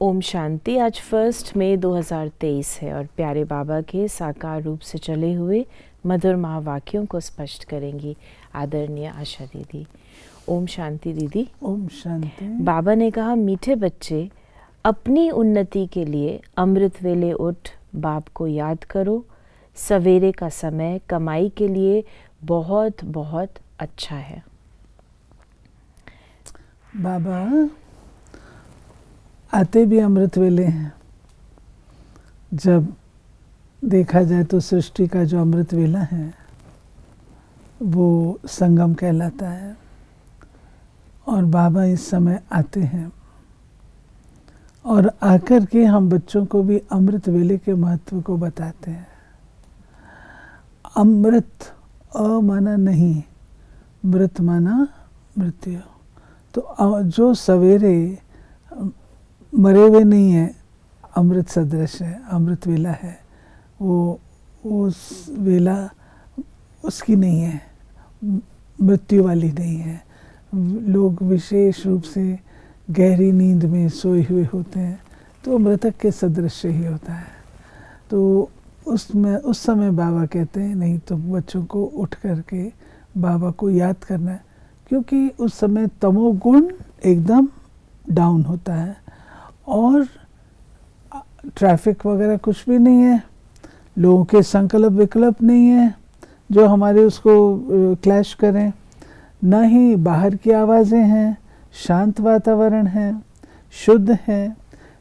ओम शांति। आज 1 मई 2023 है और प्यारे बाबा के साकार रूप से चले हुए मधुर महावाक्यों को स्पष्ट करेंगी आदरणीय आशा दीदी। ओम शांति दीदी। ओम शांति। बाबा ने कहा, मीठे बच्चे, अपनी उन्नति के लिए अमृत वेले उठ बाप को याद करो। सवेरे का समय कमाई के लिए बहुत बहुत अच्छा है। बाबा आते भी अमृत वेले हैं। जब देखा जाए तो सृष्टि का जो अमृत वेला है वो संगम कहलाता है और बाबा इस समय आते हैं और आकर के हम बच्चों को भी अमृत वेले के महत्व को बताते हैं। अमृत माना नहीं, मृत माना मृत्यु। तो जो सवेरे मरे हुए नहीं है, अमृत सदृश है, अमृत वेला है, वो उस वेला उसकी नहीं है, मृत्यु वाली नहीं है। लोग विशेष रूप से गहरी नींद में सोए हुए होते हैं तो मृतक के सदृश ही होता है। तो उसमें उस समय बाबा कहते हैं नहीं, तो बच्चों को उठ करके बाबा को याद करना है, क्योंकि उस समय तमोगुण एकदम डाउन होता है और ट्रैफिक वगैरह कुछ भी नहीं है, लोगों के संकल्प विकल्प नहीं है जो हमारे उसको क्लैश करें, न ही बाहर की आवाज़ें हैं, शांत वातावरण है, शुद्ध है,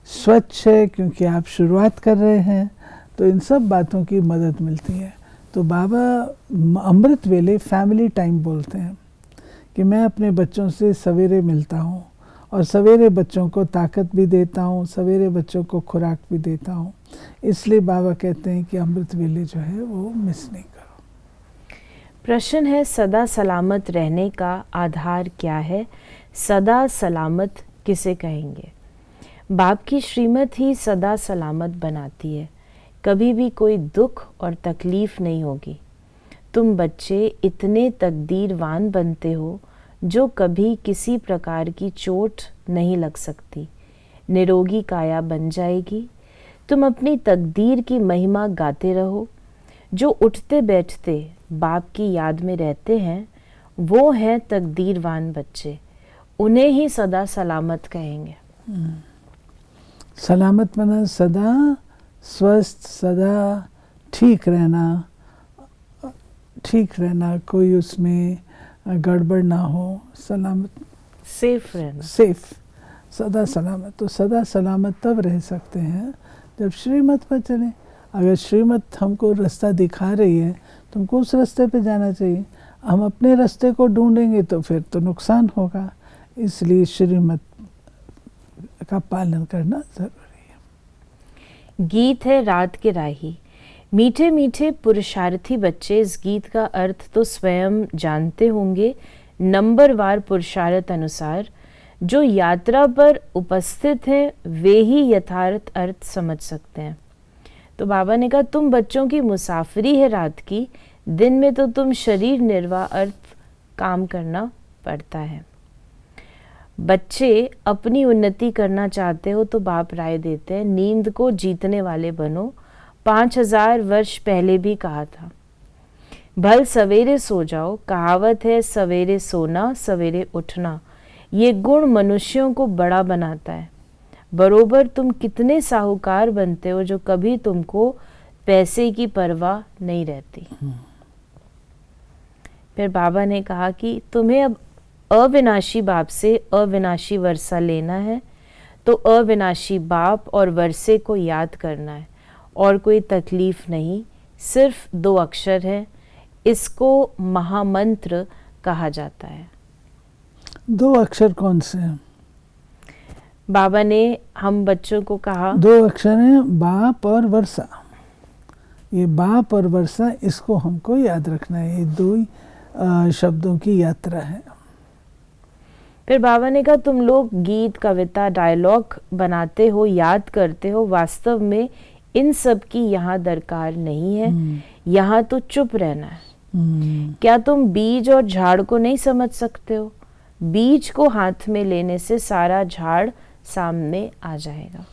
स्वच्छ है, क्योंकि आप शुरुआत कर रहे हैं। तो इन सब बातों की मदद मिलती है। तो बाबा अमृत वेले फैमिली टाइम बोलते हैं कि मैं अपने बच्चों से सवेरे मिलता हूँ और सवेरे बच्चों को ताकत भी देता हूँ, सवेरे बच्चों को खुराक भी देता हूँ। इसलिए बाबा कहते हैं कि अमृत वेले जो है वो मिस नहीं करो। प्रश्न है, सदा सलामत रहने का आधार क्या है? सदा सलामत किसे कहेंगे? बाप की श्रीमत ही सदा सलामत बनाती है। कभी भी कोई दुख और तकलीफ नहीं होगी। तुम बच्चे इतने तकदीरवान बनते हो जो कभी किसी प्रकार की चोट नहीं लग सकती। निरोगी काया बन जाएगी। तुम अपनी तकदीर की महिमा गाते रहो। जो उठते बैठते बाप की याद में रहते हैं वो हैं तकदीरवान बच्चे। उन्हें ही सदा सलामत कहेंगे। सलामत माना सदा स्वस्थ, सदा ठीक रहना, कोई उसमें गड़बड़ ना हो, सलामत, सेफ रहना, सेफ, सदा सलामत। तो सदा सलामत तब रह सकते हैं जब श्रीमत पर चलें। अगर श्रीमत हमको रास्ता दिखा रही है तो हमको उस रास्ते पे जाना चाहिए। हम अपने रास्ते को ढूंढेंगे तो फिर तो नुकसान होगा। इसलिए श्रीमत का पालन करना जरूरी है। गीत है रात के राही। मीठे मीठे पुरुषार्थी बच्चे इस गीत का अर्थ तो स्वयं जानते होंगे। नंबरवार पुरुषार्थ अनुसार जो यात्रा पर उपस्थित हैं वे ही यथार्थ अर्थ समझ सकते हैं। तो बाबा ने कहा, तुम बच्चों की मुसाफरी है रात की, दिन में तो तुम शरीर निर्वाह अर्थ काम करना पड़ता है। बच्चे अपनी उन्नति करना चाहते हो तो बाप राय देते हैं, नींद को जीतने वाले बनो। 5000 वर्ष पहले भी कहा था, भल सवेरे सो जाओ। कहावत है, सवेरे सोना सवेरे उठना। ये गुण मनुष्यों को बड़ा बनाता है। बरोबर तुम कितने साहूकार बनते हो जो कभी तुमको पैसे की परवाह नहीं रहती। फिर बाबा ने कहा कि तुम्हें अब अविनाशी बाप से अविनाशी वर्षा लेना है तो अविनाशी बाप और वर्षे को याद करना है। और कोई तकलीफ नहीं, सिर्फ 2 अक्षर है। इसको महामंत्र कहा जाता है। 2 अक्षर कौन से हैं? बाबा ने हम बच्चों को कहा 2 अक्षर हैं, बाप और वर्षा। ये बाप और वर्षा, इसको हमको याद रखना है। ये 2 शब्दों की यात्रा है। फिर बाबा ने कहा, तुम लोग गीत, कविता, डायलॉग बनाते हो, याद करते हो, वास्तव में इन सब की यहाँ दरकार नहीं है। यहाँ तो चुप रहना है। क्या तुम बीज और झाड़ को नहीं समझ सकते हो? बीज को हाथ में लेने से सारा झाड़ सामने आ जाएगा।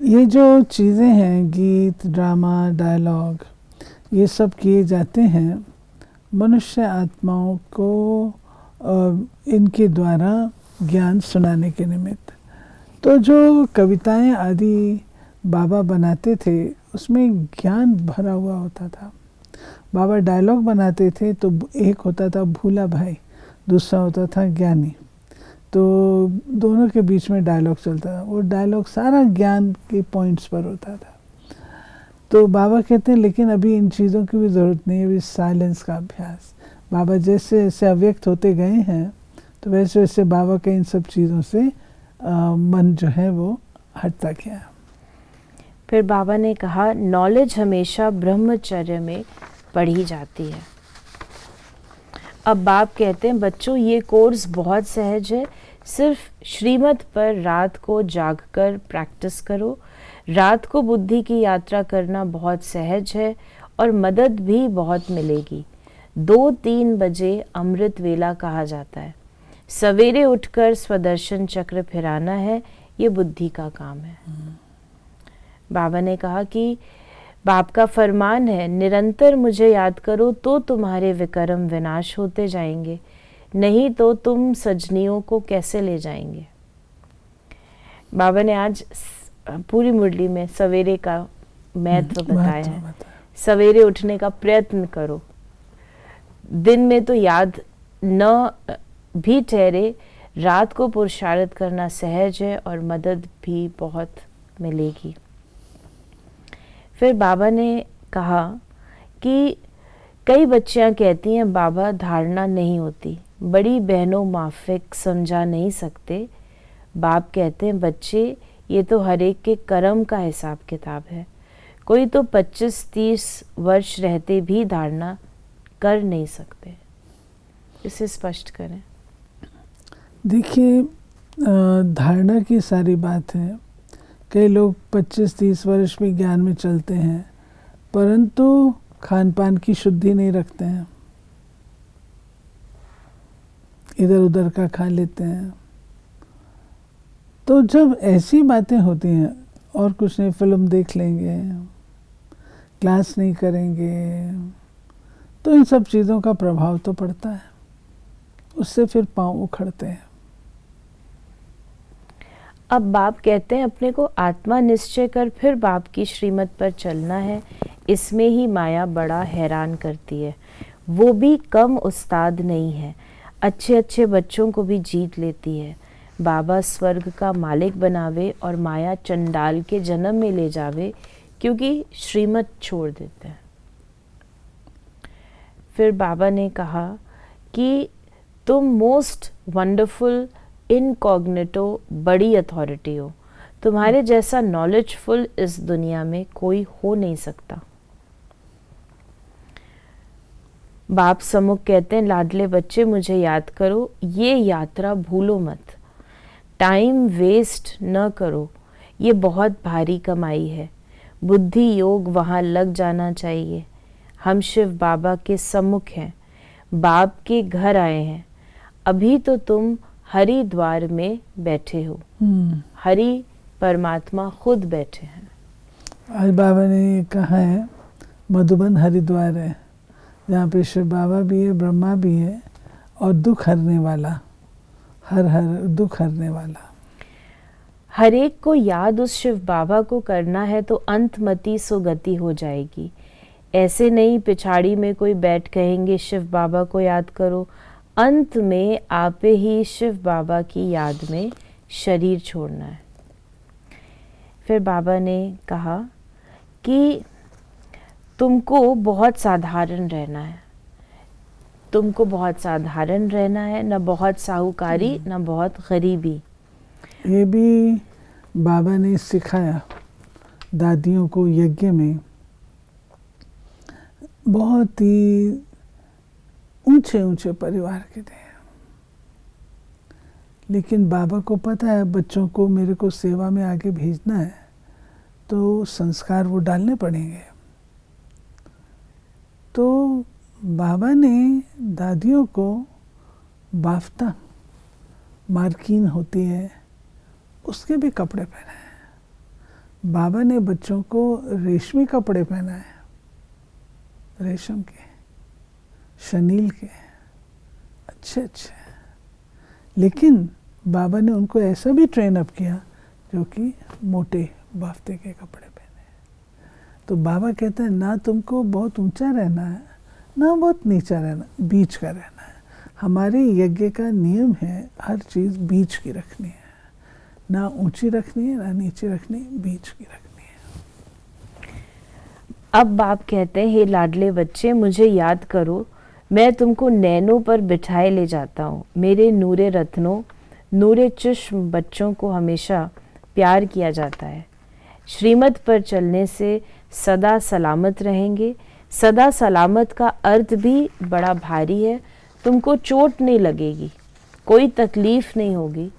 ये जो चीज़ें हैं, गीत, ड्रामा, डायलॉग, ये सब किए जाते हैं मनुष्य आत्माओं को इनके द्वारा ज्ञान सुनाने के निमित्त। तो जो कविताएं आदि बाबा बनाते थे उसमें ज्ञान भरा हुआ होता था। बाबा डायलॉग बनाते थे तो एक होता था भूला भाई, दूसरा होता था ज्ञानी, तो दोनों के बीच में डायलॉग चलता था। वो डायलॉग सारा ज्ञान के पॉइंट्स पर होता था। तो बाबा कहते हैं लेकिन अभी इन चीज़ों की भी ज़रूरत नहीं है, अभी साइलेंस का अभ्यास। बाबा जैसे जैसे अव्यक्त होते गए हैं तो वैसे वैसे बाबा के इन सब चीज़ों से मन जो है वो हटता गया। फिर बाबा ने कहा नॉलेज हमेशा ब्रह्मचर्य में पढ़ी जाती है। अब बाप कहते हैं बच्चों ये कोर्स बहुत सहज है, सिर्फ श्रीमत पर रात को जागकर प्रैक्टिस करो। रात को बुद्धि की यात्रा करना बहुत सहज है और मदद भी बहुत मिलेगी। 2-3 बजे अमृत वेला कहा जाता है। सवेरे उठकर स्वदर्शन चक्र फिराना है, ये बुद्धि का काम है। बाबा ने कहा कि बाप का फरमान है निरंतर मुझे याद करो तो तुम्हारे विकर्म विनाश होते जाएंगे, नहीं तो तुम सजनियों को कैसे ले जाएंगे। बाबा ने आज पूरी मुरली में सवेरे का महत्व बताया है। सवेरे उठने का प्रयत्न करो, दिन में तो याद न भी ठहरे, रात को पुरुषार्थ करना सहज है और मदद भी बहुत मिलेगी। फिर बाबा ने कहा कि कई बच्चियां कहती हैं बाबा धारणा नहीं होती, बड़ी बहनों माफिक समझा नहीं सकते। बाप कहते हैं बच्चे ये तो हर एक के कर्म का हिसाब किताब है, कोई तो 25-30 वर्ष रहते भी धारणा कर नहीं सकते। इसे स्पष्ट करें। देखिए धारणा की सारी बात है। कई लोग 25-30 वर्ष में ज्ञान में चलते हैं परंतु खान पान की शुद्धि नहीं रखते हैं, इधर उधर का खा लेते हैं। तो जब ऐसी बातें होती हैं और कुछ नहीं, फिल्म देख लेंगे, क्लास नहीं करेंगे, तो इन सब चीज़ों का प्रभाव तो पड़ता है, उससे फिर पांव उखड़ते हैं। अब बाप कहते हैं अपने को आत्मा निश्चय कर फिर बाप की श्रीमत पर चलना है। इसमें ही माया बड़ा हैरान करती है, वो भी कम उस्ताद नहीं है, अच्छे अच्छे बच्चों को भी जीत लेती है। बाबा स्वर्ग का मालिक बनावे और माया चंडाल के जन्म में ले जावे, क्योंकि श्रीमत छोड़ देते हैं। फिर बाबा ने कहा कि तुम मोस्ट वंडरफुल इनकॉग्निटो बड़ी अथॉरिटी हो, तुम्हारे जैसा नॉलेजफुल इस दुनिया में कोई हो नहीं सकता। बाप सम्मुख कहते हैं लाडले बच्चे मुझे याद करो, ये यात्रा भूलो मत, टाइम वेस्ट न करो, ये बहुत भारी कमाई है। बुद्धि योग वहाँ लग जाना चाहिए। हम शिव बाबा के सम्मुख हैं, बाप के घर आए हैं। अभी तो तुम हरिद्वार में बैठे हो, हरि परमात्मा खुद बैठे हैं। आज बाबा ने कहा है मधुबन हरिद्वार है, जहाँ पे शिव बाबा भी है, ब्रह्मा भी है और दुख हरने वाला, हर दुख हरने वाला। हर एक को याद उस शिव बाबा को करना है तो अंतमति सुगति हो जाएगी। ऐसे नहीं पिछाड़ी में कोई बैठ कहेंगे शिव बाबा को याद करो, अंत में आप ही शिव बाबा की याद में शरीर छोड़ना है। फिर बाबा ने कहा कि तुमको बहुत साधारण रहना है, तुमको बहुत साधारण रहना है, न बहुत साहूकारी न बहुत गरीबी। ये भी बाबा ने सिखाया दादियों को यज्ञ में। बहुत ही ऊंचे ऊंचे परिवार के थे, लेकिन बाबा को पता है बच्चों को मेरे को सेवा में आगे भेजना है तो संस्कार वो डालने पड़ेंगे। तो बाबा ने दादियों को बाफ्ता मार्किन होती है उसके भी कपड़े पहने हैं। बाबा ने बच्चों को रेशमी कपड़े पहनाए, रेशम के, शनील के, अच्छे अच्छे। लेकिन बाबा ने उनको ऐसा भी ट्रेन अप किया जो कि मोटे बाफ्ते के कपड़े पहने। तो बाबा कहते हैं ना तुमको बहुत ऊंचा रहना है ना बहुत नीचा रहना, बीच का रहना है। हमारे यज्ञ का नियम है हर चीज़ बीच की रखनी है, ना ऊंची रखनी है ना नीचे रखनी, बीच की रखनी है। अब बाप कहते हैं, हे लाडले बच्चे, मुझे याद करो, मैं तुमको नैनों पर बिठाए ले जाता हूँ। मेरे नूरे रत्नों, नूरे चश्म बच्चों को हमेशा प्यार किया जाता है। श्रीमत पर चलने से सदा सलामत रहेंगे। सदा सलामत का अर्थ भी बड़ा भारी है। तुमको चोट नहीं लगेगी, कोई तकलीफ नहीं होगी,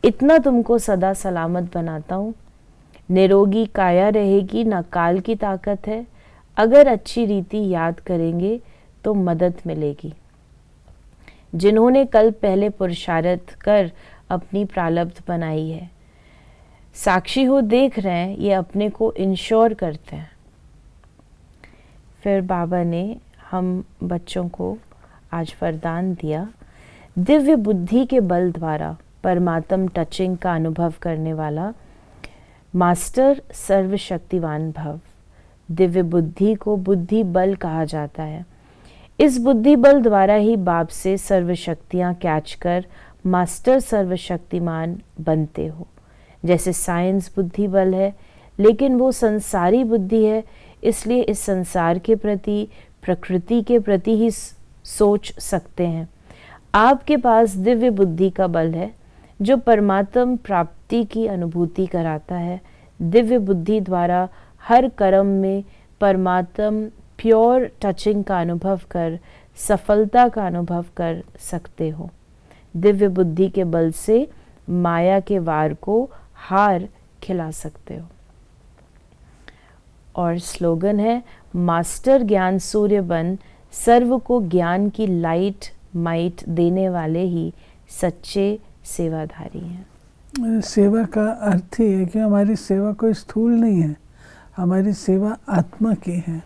इतना तुमको सदा सलामत बनाता हूँ। निरोगी काया रहेगी, ना काल की ताकत है। अगर अच्छी रीति याद करेंगे तो मदद मिलेगी। जिन्होंने कल पहले पुरुषार्थ कर अपनी प्रारब्ध बनाई है, साक्षी हो देख रहे हैं, ये अपने को इंश्योर करते हैं। फिर बाबा ने हम बच्चों को आज वरदान दिया, दिव्य बुद्धि के बल द्वारा परमात्म टचिंग का अनुभव करने वाला मास्टर सर्वशक्तिवान भव। दिव्य बुद्धि को बुद्धि बल कहा जाता है। इस बुद्धि बल द्वारा ही बाप से सर्वशक्तियाँ कैच कर मास्टर सर्वशक्तिमान बनते हो। जैसे साइंस बुद्धि बल है, लेकिन वो संसारी बुद्धि है, इसलिए इस संसार के प्रति, प्रकृति के प्रति ही सोच सकते हैं। आपके पास दिव्य बुद्धि का बल है जो परमात्म प्राप्ति की अनुभूति कराता है। दिव्य बुद्धि द्वारा हर कर्म में परमात्म प्योर टचिंग का अनुभव कर सफलता का अनुभव कर सकते हो। दिव्य बुद्धि के बल से माया के वार को हार खिला सकते हो। और स्लोगन है, मास्टर ज्ञान सूर्य बन, सर्व को ज्ञान की लाइट माइट देने वाले ही सच्चे सेवाधारी हैं। सेवा का अर्थ ही है कि हमारी सेवा कोई स्थूल नहीं है, हमारी सेवा आत्मा की है।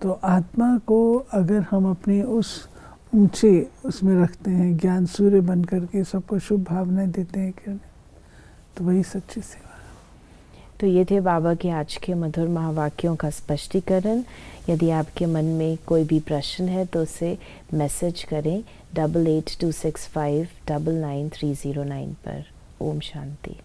तो आत्मा को अगर हम अपनी उस ऊंचे उसमें रखते हैं, ज्ञान सूर्य बन करके सबको शुभ भावनाएं देते हैं किरण, तो वही सच्ची सेवा है। तो ये थे बाबा के आज के मधुर महावाक्यों का स्पष्टीकरण। यदि आपके मन में कोई भी प्रश्न है तो उसे मैसेज करें 8826599309 पर। ओम शांति।